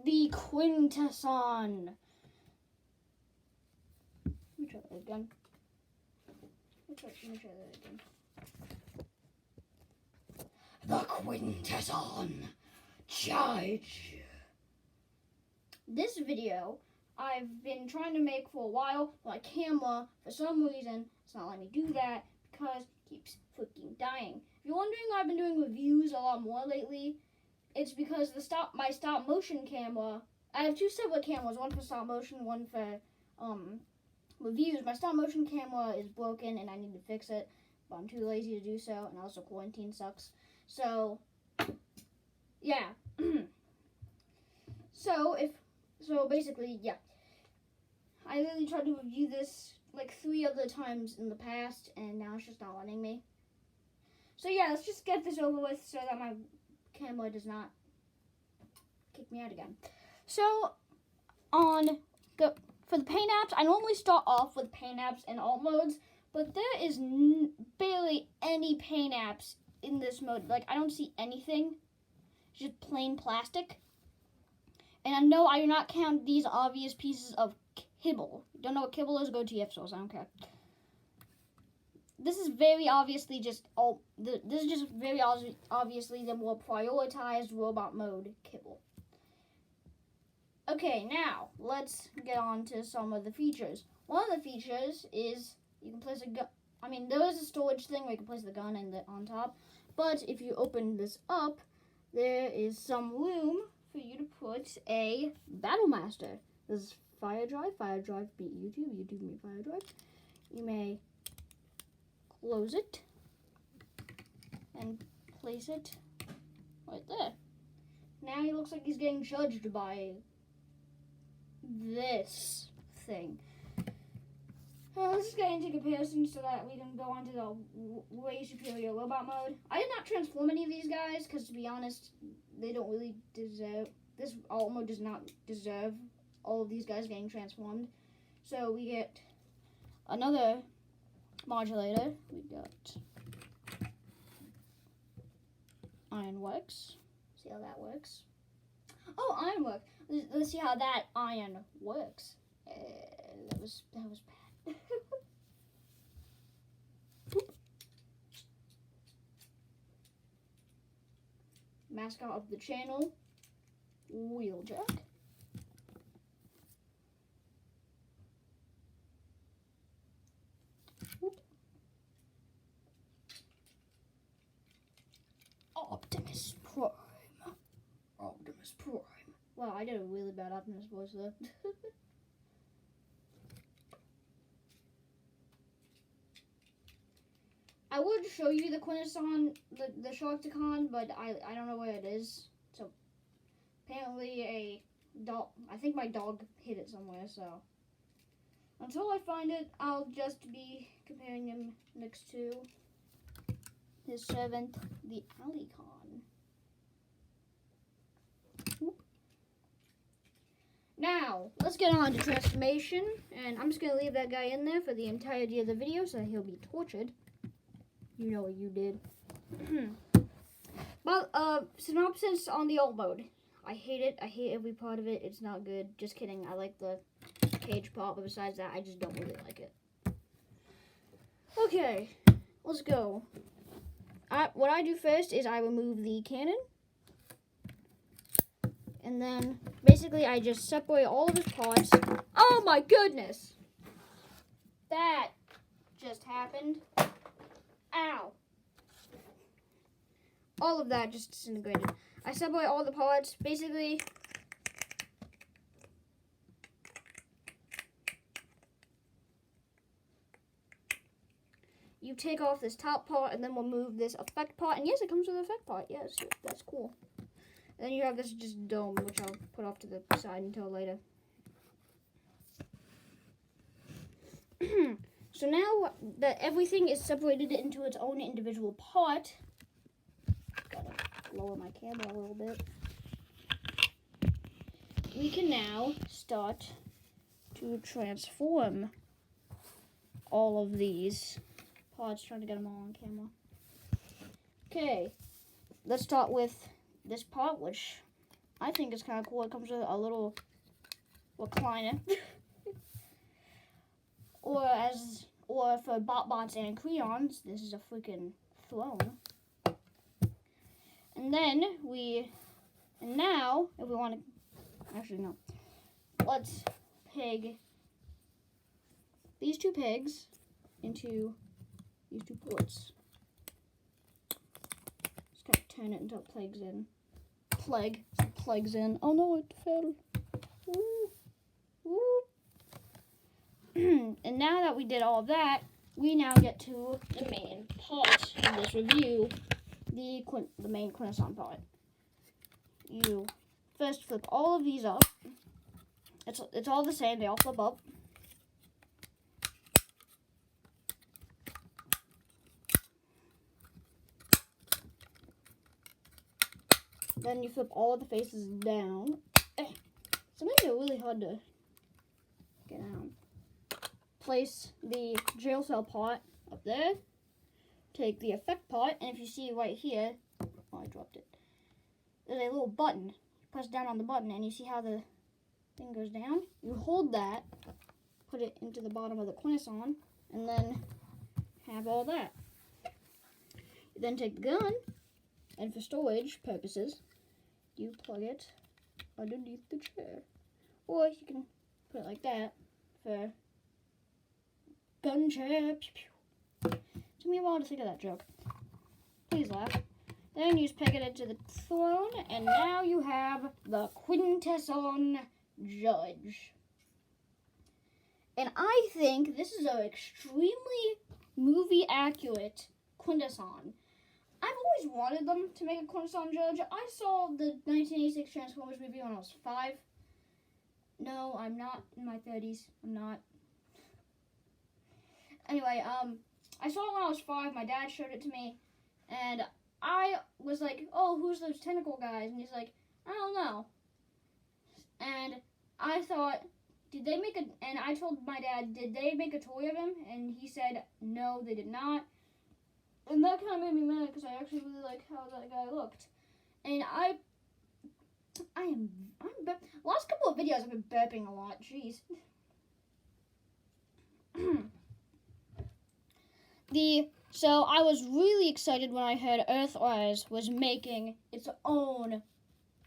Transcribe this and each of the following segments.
the Quintisson. Let me try that again. Let me try that again. The Quintisson Charge. This video I've been trying to make for a while. My camera, for some reason, it's not letting me do that because it keeps freaking dying. If you're wondering why I've been doing reviews a lot more lately, it's because my stop motion camera. I have two separate cameras, one for stop motion, one for reviews. My stop motion camera is broken and I need to fix it, but I'm too lazy to do so, and also quarantine sucks. So, yeah. So basically, yeah. I literally tried to review this like 3 other times in the past, and now it's just not letting me. So yeah, let's just get this over with so that my camera does not kick me out again. So, for the paint apps, I normally start off with paint apps and alt modes, but there is barely any paint apps in this mode. Like, I don't see anything. It's just plain plastic. And no, I do not count these obvious pieces of kibble. Don't know what kibble is? Go to TF source. I don't care. This is very obviously just very obviously the more prioritized robot mode kibble. Okay, now let's get on to some of the features. One of the features is you can place a gun. I mean, there is a storage thing where you can place the gun on top, but if you open this up, there is some room for you to put a battle master. This is fire drive beat YouTube meet fire drive. You may close it and place it right there. Now he looks like he's getting judged by this thing. Let's just get into comparison so that we can go on to the way superior robot mode. I did not transform any of these guys because, to be honest, they don't really deserve. This alt mode does not deserve all of these guys getting transformed. So we get another modulator. We got ironworks. See how that works? Oh, ironwork. Let's see how that iron works. That was bad. Mascot of the channel, wheeljack. Optimus Prime. Optimus Prime. Wow, I did a really bad Optimus voice there. I would show you the Quintisson, the Sharkticon, but I don't know where it is. So apparently a dog. I think my dog hid it somewhere. So until I find it, I'll just be comparing him next to his servant, the Alicon. Now, let's get on to transformation, and I'm just going to leave that guy in there for the entirety of the video so that he'll be tortured. You know what you did. Well, synopsis on the alt mode. I hate it. I hate every part of it. It's not good. Just kidding. I like the cage part, but besides that, I just don't really like it. Okay, let's go. What I do first is I remove the cannon. And then, basically, I just separate all of his parts. Oh my goodness! That just happened. Ow. All of that just disintegrated. I separate all the parts. Basically, you take off this top part and then remove this effect part. And yes, it comes with an effect part. Yes, that's cool. And then you have this just dome, which I'll put off to the side until later. So now that everything is separated into its own individual part, gotta lower my camera a little bit. We can now start to transform all of these parts. Trying to get them all on camera. Okay, let's start with this part, which I think it's kind of cool. It comes with a little recliner. Or for BotBots and Creons, this is a freaking throne. And now, if we want to, actually no, let's peg these two pegs into these two ports. Just kind of turn it until it plugs in. Plugs in. Oh no, it fell. Ooh. Ooh. And now that we did all of that, we now get to the main part of this review, the main Quintisson part. You first flip all of these up. It's all the same. They all flip up. Then you flip all of the faces down. Some of these are really hard to get out. Place the jail cell part up there. Take the effect part, and if you see right here, oh, I dropped it. There's a little button. Press down on the button, and you see how the thing goes down. You hold that, put it into the bottom of the Quintisson, and then have all that. You then take the gun, and for storage purposes, you plug it underneath the chair. Or you can put it like that for gun chair. Pew, pew. Took me a while to think of that joke. Please laugh. Then you just peg it into the throne, and now you have the Quintisson Judge. And I think this is an extremely movie-accurate Quintisson. I've always wanted them to make a Quintisson Judge. I saw the 1986 Transformers movie when I was 5. No, I'm not in my 30s. I'm not. Anyway, I saw it when I was 5. My dad showed it to me, and I was like, oh, who's those tentacle guys? And he's like, I don't know. And I thought, and I told my dad, did they make a toy of him? And he said, no, they did not. And that kind of made me mad because I actually really like how that guy looked. And last couple of videos I've been burping a lot. Jeez. So I was really excited when I heard Earthrise was making its own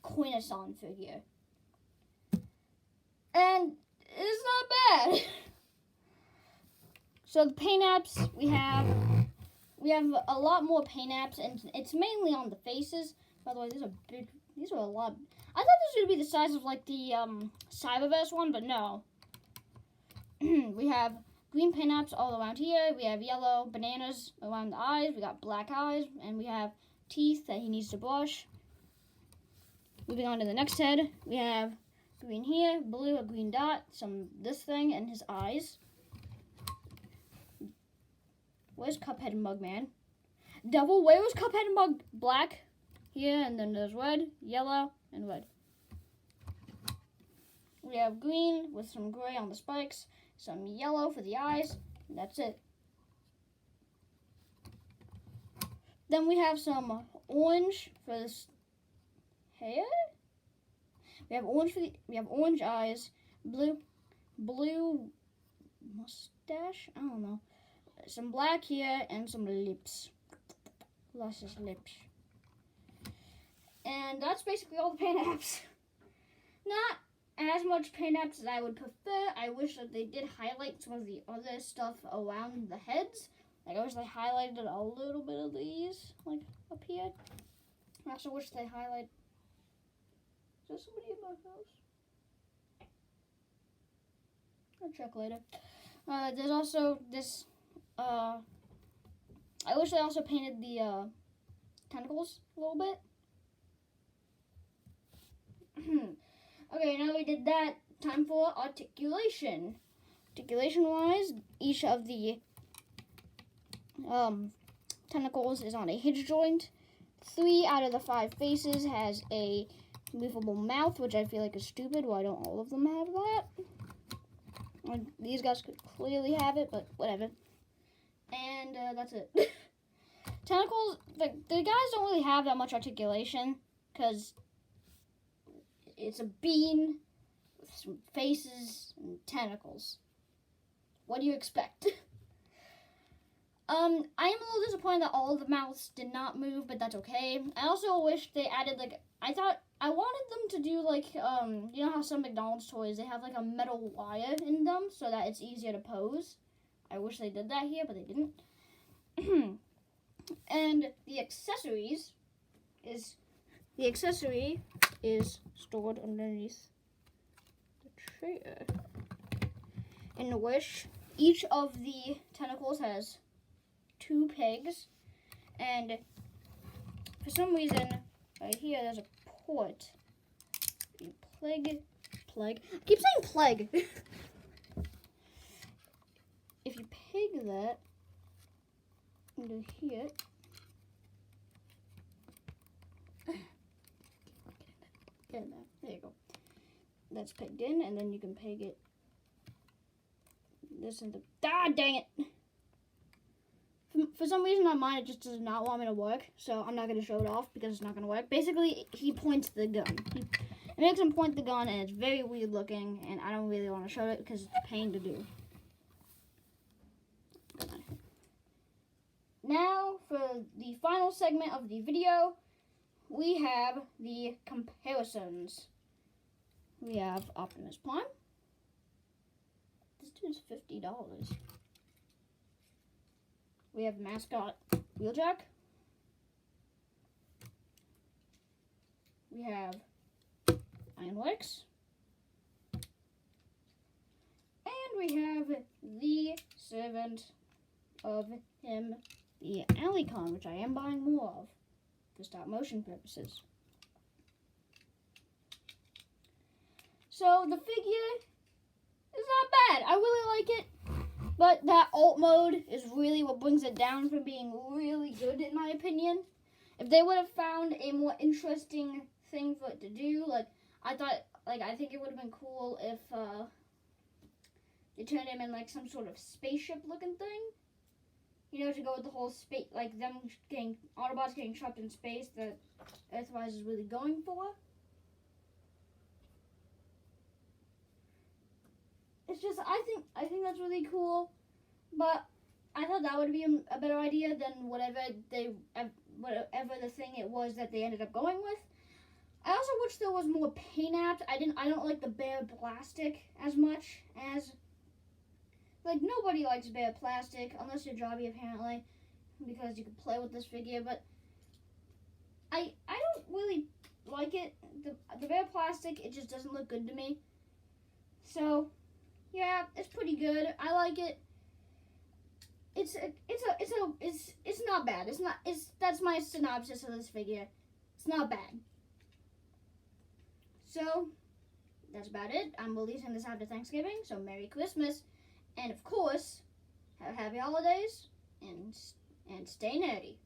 Quintisson figure. And it's not bad. So the paint apps, we have a lot more paint apps, and it's mainly on the faces. By the way, these are a lot. I thought this would be the size of like the Cyberverse one, but no. We have green paint apps all around here. We have yellow bananas around the eyes. We got black eyes, and we have teeth that he needs to brush. Moving on to the next head, we have green here, blue, a green dot, this thing, and his eyes. Where's Cuphead and Mugman? Devil, where was Cuphead and Mug? Black here, and then there's red, yellow, and red. We have green with some gray on the spikes, some yellow for the eyes, and that's it. Then we have some orange for this hair. We have orange eyes, blue mustache. I don't know. Some black here and some lips. Luscious lips. And that's basically all the paint apps. Not as much paint apps as I would prefer. I wish that they did highlight some of the other stuff around the heads. Like I wish they highlighted a little bit of these, like up here. I also wish they highlight. Is there somebody in my house? I'll check later. There's also this. I wish they also painted the tentacles a little bit. Okay, now we did that. Time for articulation. Articulation-wise, each of the tentacles is on a hinge joint. 3 out of the 5 faces has a movable mouth, which I feel like is stupid. Why don't all of them have that? These guys could clearly have it, but whatever. And that's it. Tentacles, the guys don't really have that much articulation, because It's a bean with some faces and tentacles. What do you expect? I am a little disappointed that all of the mouths did not move, but that's okay. I also wish they added, like, I wanted them to do, like, you know how some McDonald's toys, they have, like, a metal wire in them so that it's easier to pose. I wish they did that here, but they didn't. And the accessory is stored underneath the chair, in which each of the tentacles has 2 pegs, and for some reason right here there's a port. You plague. I keep saying plague. If you peg that into here, there you go. That's pegged in, and then you can peg it this into. Ah, dang it! For some reason on mine it just does not want me to work, so I'm not going to show it off because it's not going to work. Basically, he points the gun. It makes him point the gun, and it's very weird looking, and I don't really want to show it because it's a pain to do. Now, for the final segment of the video, we have the comparisons. We have Optimus Prime. This dude's $50. We have mascot Wheeljack. We have Ironworks. And we have the servant of him, the Alicon, which I am buying more of for stop motion purposes. So the figure is not bad. I really like it. But that alt mode is really what brings it down from being really good, in my opinion. If they would have found a more interesting thing for it to do, I think it would have been cool if they turned him in like some sort of spaceship looking thing. You know, to go with the whole space, like them getting, Autobots getting trapped in space that Earthrise is really going for. It's just, I think that's really cool, but I thought that would be a better idea than whatever the thing it was that they ended up going with. I also wish there was more paint apps. I don't like the bare plastic as much as, like, nobody likes bare plastic unless you're Jobby, apparently, because you can play with this figure, but I don't really like it. The bare plastic, it just doesn't look good to me. So yeah, it's pretty good. I like it. It's not bad. That's my synopsis of this figure. It's not bad. So that's about it. I'm releasing this after Thanksgiving, so Merry Christmas, and of course, have happy holidays and stay nerdy.